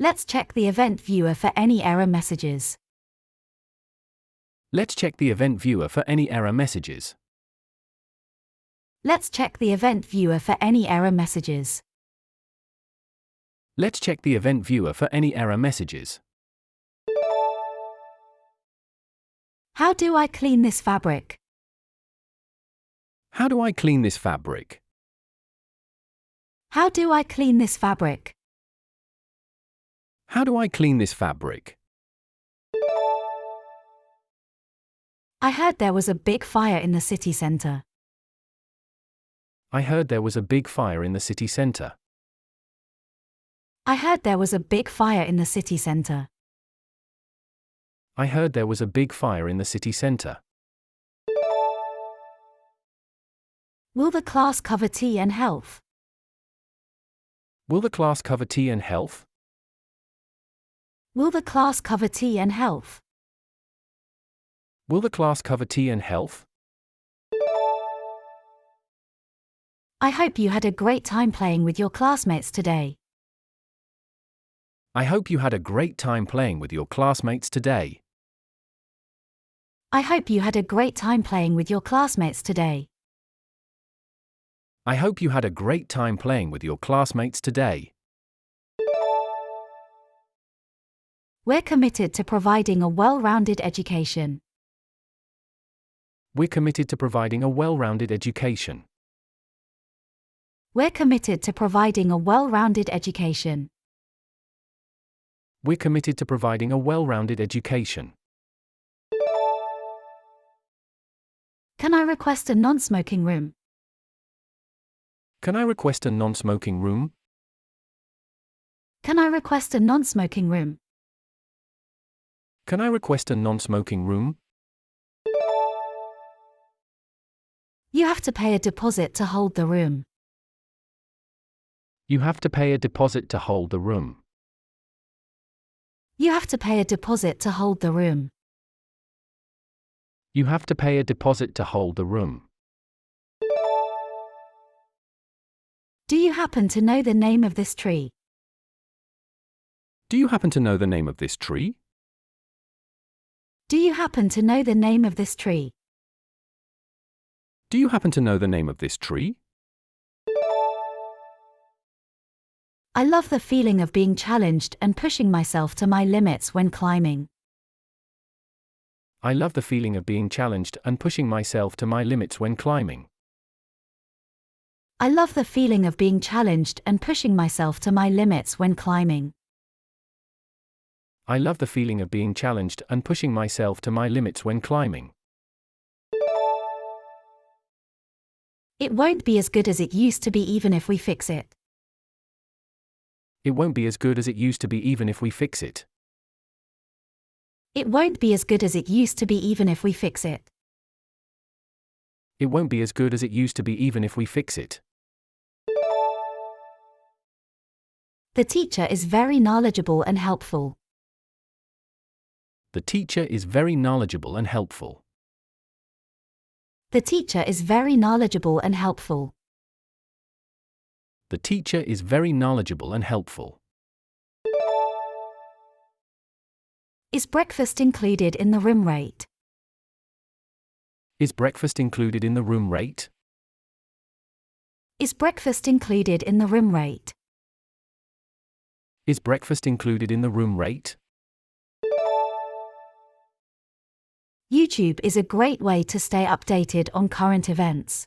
Let's check the event viewer for any error messages. Let's check the event viewer for any error messages. Let's check the event viewer for any error messages. Let's check the event viewer for any error messages. How do I clean this fabric? How do I clean this fabric? How do I clean this fabric? How do I clean this fabric? I heard there was a big fire in the city centre. I heard there was a big fire in the city centre. I heard there was a big fire in the city centre. I heard there was a big fire in the city centre. Will the class cover tea and health? Will the class cover tea and health? Will the class cover tea and health? Will the class cover tea and health? I hope you had a great time playing with your classmates today. I hope you had a great time playing with your classmates today. I hope you had a great time playing with your classmates today. I hope you had a great time playing with your classmates today. We're committed to providing a well-rounded education. We're committed to providing a well-rounded education. We're committed to providing a well-rounded education. We're committed to providing a well-rounded education. Can I request a non-smoking room? Can I request a non-smoking room? Can I request a non-smoking room? Can I request a non-smoking room? You have to pay a deposit to hold the room. You have to pay a deposit to hold the room. You have to pay a deposit to hold the room. You have to pay a deposit to hold the room. Do you happen to know the name of this tree? Do you happen to know the name of this tree? Do you happen to know the name of this tree? Do you happen to know the name of this tree? I love the feeling of being challenged and pushing myself to my limits when climbing. I love the feeling of being challenged and pushing myself to my limits when climbing. I love the feeling of being challenged and pushing myself to my limits when climbing. I love the feeling of being challenged and pushing myself to my limits when climbing. It won't be as good as it used to be even if we fix it. It won't be as good as it used to be even if we fix it. It won't be as good as it used to be even if we fix it. It won't be as good as it used to be even if we fix it. The teacher is very knowledgeable and helpful. The teacher is very knowledgeable and helpful. The teacher is very knowledgeable and helpful. The teacher is very knowledgeable and helpful. Is breakfast included in the room rate? Is breakfast included in the room rate? Is breakfast included in the room rate? Is breakfast included in the room rate? YouTube is a great way to stay updated on current events.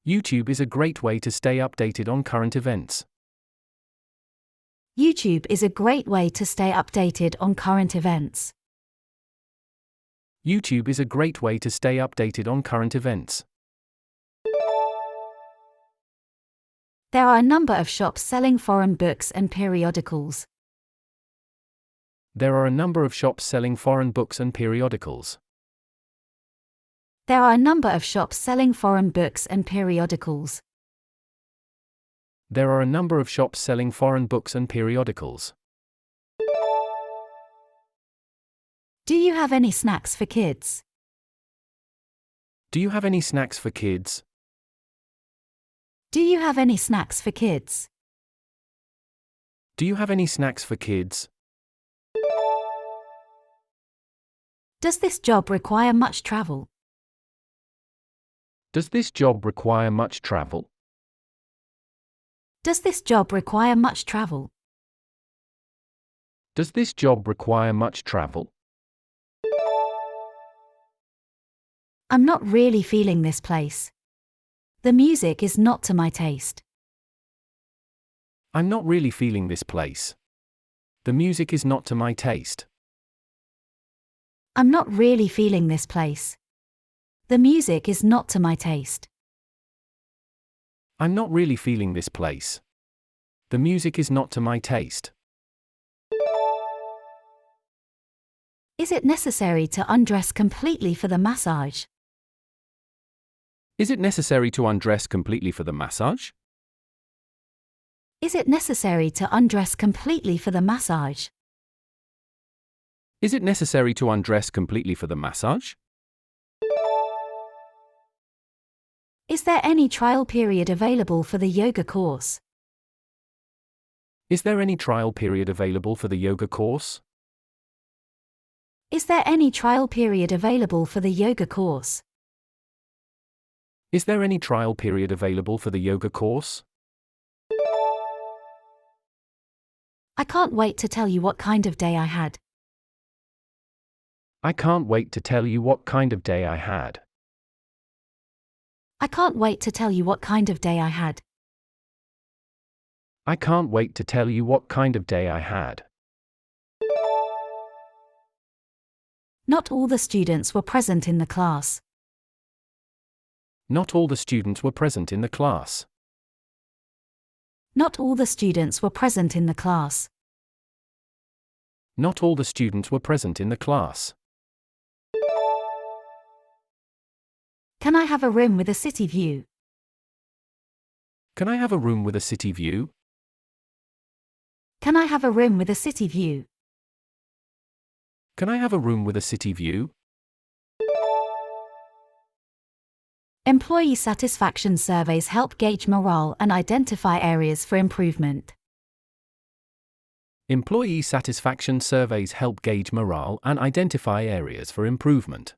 YouTube is a great way to stay updated on current events. YouTube is a great way to stay updated on current events. YouTube is a great way to stay updated on current events. There are a number of shops selling foreign books and periodicals. There are a number of shops selling foreign books and periodicals. There are a number of shops selling foreign books and periodicals. There are a number of shops selling foreign books and periodicals. Do you have any snacks for kids? Do you have any snacks for kids? Do you have any snacks for kids? Do you have any snacks for kids? Does this job require much travel? Does this job require much travel? Does this job require much travel? Does this job require much travel? I'm not really feeling this place. The music is not to my taste. I'm not really feeling this place. The music is not to my taste. I'm not really feeling this place. The music is not to my taste. I'm not really feeling this place. The music is not to my taste. Is it necessary to undress completely for the massage? Is it necessary to undress completely for the massage? Is it necessary to undress completely for the massage? Is it necessary to undress completely for the massage? Is there any trial period available for the yoga course? Is there any trial period available for the yoga course? Is there any trial period available for the yoga course? Is there any trial period available for the yoga course? I can't wait to tell you what kind of day I had. I can't wait to tell you what kind of day I had. I can't wait to tell you what kind of day I had. I can't wait to tell you what kind of day I had. Not all the students were present in the class. Not all the students were present in the class. Not all the students were present in the class. Not all the students were present in the class. Can I have a room with a city view? Can I have a room with a city view? Can I have a room with a city view? Can I have a room with a city view? Employee satisfaction surveys help gauge morale and identify areas for improvement. Employee satisfaction surveys help gauge morale and identify areas for improvement.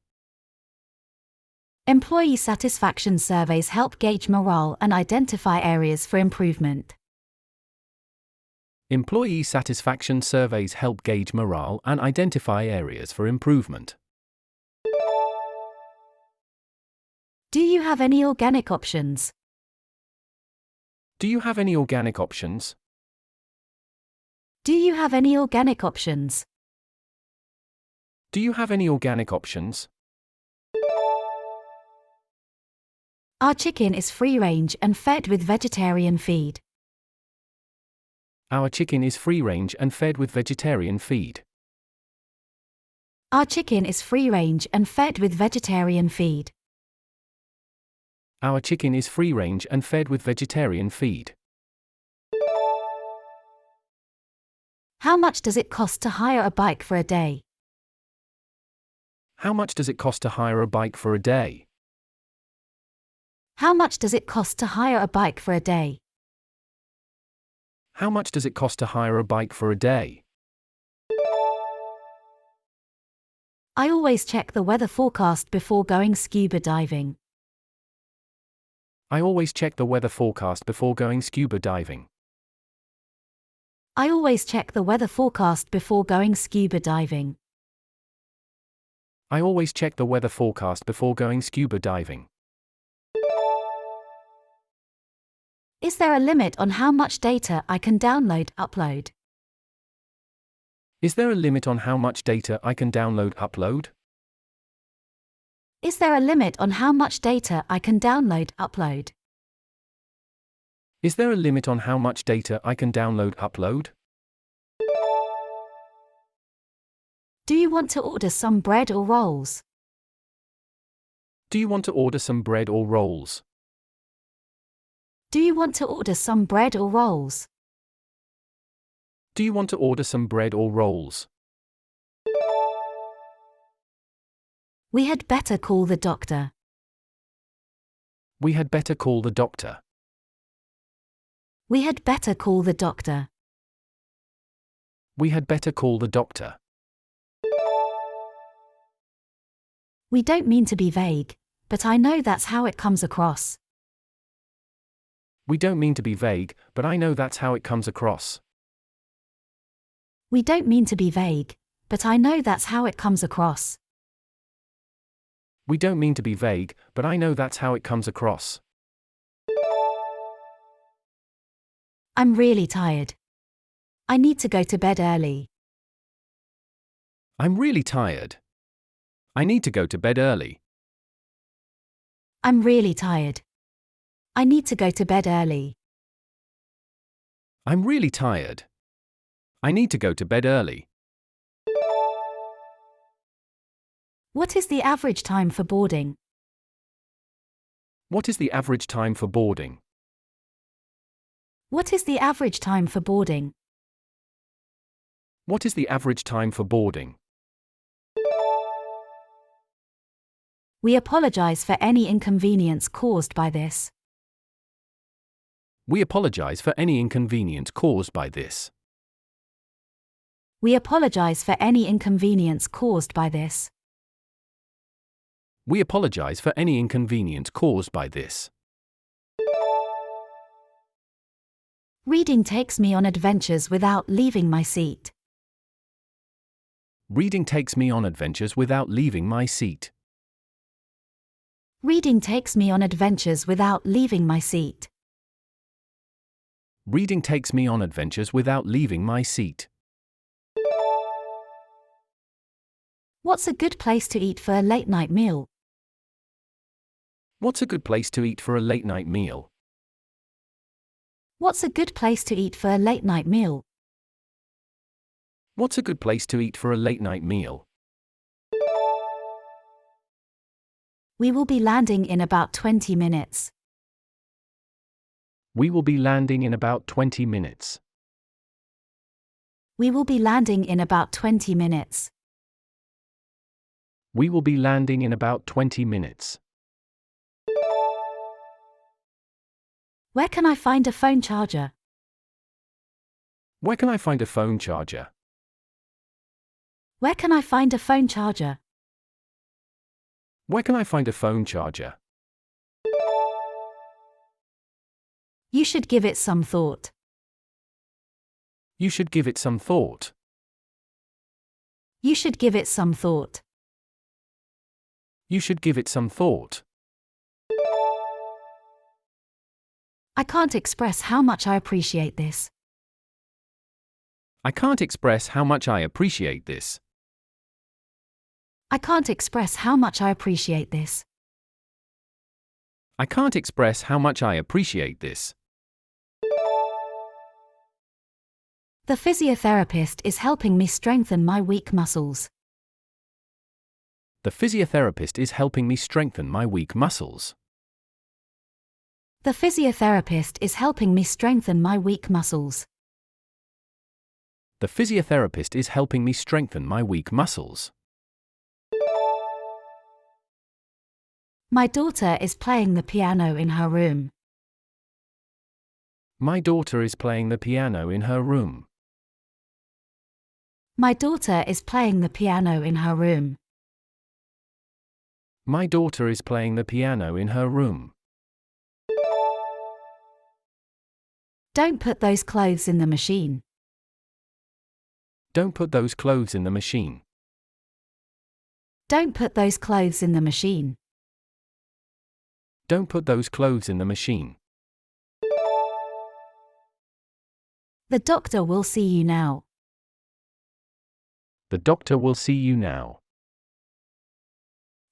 Employee satisfaction surveys help gauge morale and identify areas for improvement. Employee satisfaction surveys help gauge morale and identify areas for improvement. Do you have any organic options? Do you have any organic options? Do you have any organic options? Do you have any organic options? Our chicken is free range and fed with vegetarian feed. Our chicken is free range and fed with vegetarian feed. Our chicken is free range and fed with vegetarian feed. Our chicken is free range and fed with vegetarian feed. How much does it cost to hire a bike for a day? How much does it cost to hire a bike for a day? How much does it cost to hire a bike for a day? How much does it cost to hire a bike for a day? I always check the weather forecast before going scuba diving. I always check the weather forecast before going scuba diving. I always check the weather forecast before going scuba diving. I always check the weather forecast before going scuba diving. Is there a limit on how much data I can download/upload? Is there a limit on how much data I can download/upload? Is there a limit on how much data I can download/upload? Is there a limit on how much data I can download/upload? Do you want to order some bread or rolls? Do you want to order some bread or rolls? Do you want to order some bread or rolls? Do you want to order some bread or rolls? We had better call the doctor. We had better call the doctor. We had better call the doctor. We had better call the doctor. We don't mean to be vague, but I know that's how it comes across. We don't mean to be vague, but I know that's how it comes across. We don't mean to be vague, but I know that's how it comes across. We don't mean to be vague, but I know that's how it comes across. I'm really tired. I need to go to bed early. I'm really tired. I need to go to bed early. I'm really tired. I need to go to bed early. I'm really tired. I need to go to bed early. What is the average time for boarding? What is the average time for boarding? What is the average time for boarding? What is the average time for boarding? We apologize for any inconvenience caused by this. We apologize for any inconvenience caused by this. We apologize for any inconvenience caused by this. We apologize for any inconvenience caused by this. Reading takes me on adventures without leaving my seat. Reading takes me on adventures without leaving my seat. Reading takes me on adventures without leaving my seat. Reading takes me on adventures without leaving my seat. What's a good place to eat for a late-night meal? What's a good place to eat for a late-night meal? What's a good place to eat for a late-night meal? What's a good place to eat for a late-night meal? We will be landing in about 20 minutes. We will be landing in about 20 minutes. We will be landing in about 20 minutes. We will be landing in about 20 minutes. Where can I find a phone charger? Where can I find a phone charger? Where can I find a phone charger? Where can I find a phone charger? You should give it some thought. You should give it some thought. You should give it some thought. You should give it some thought. I can't express how much I appreciate this. I can't express how much I appreciate this. I can't express how much I appreciate this. I can't express how much I appreciate this. The physiotherapist is helping me strengthen my weak muscles. The physiotherapist is helping me strengthen my weak muscles. The physiotherapist is helping me strengthen my weak muscles. The physiotherapist is helping me strengthen my weak muscles. My daughter is playing the piano in her room. My daughter is playing the piano in her room. My daughter is playing the piano in her room. My daughter is playing the piano in her room. Don't put those clothes in the machine. Don't put those clothes in the machine. Don't put those clothes in the machine. Don't put those clothes in the machine. The doctor will see you now. The doctor will see you now.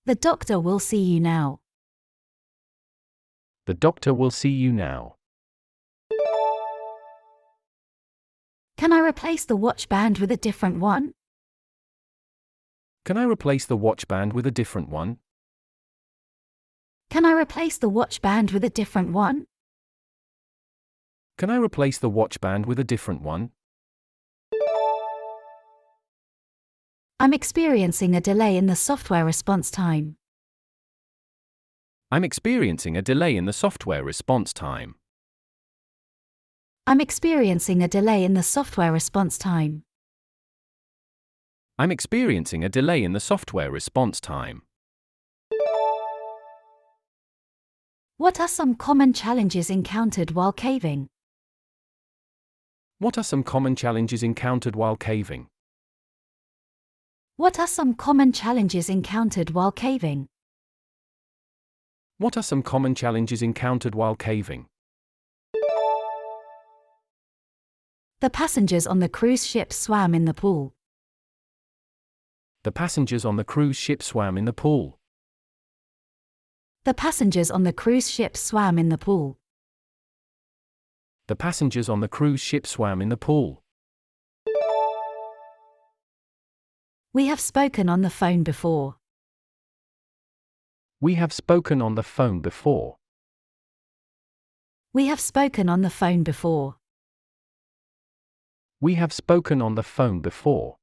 The doctor will see you now. The doctor will see you now. Can I replace the watch band with a different one? Can I replace the watch band with a different one? Can I replace the watch band with a different one? Can I replace the watch band with a different one? I'm experiencing a delay in the software response time. I'm experiencing a delay in the software response time. I'm experiencing a delay in the software response time. I'm experiencing a delay in the software response time. What are some common challenges encountered while caving? What are some common challenges encountered while caving? What are some common challenges encountered while caving? What are some common challenges encountered while caving? The passengers on the cruise ship swam in the pool. The passengers on the cruise ship swam in the pool. The passengers on the cruise ship swam in the pool. The passengers on the cruise ship swam in the pool. We have spoken on the phone before. We have spoken on the phone before. We have spoken on the phone before. We have spoken on the phone before.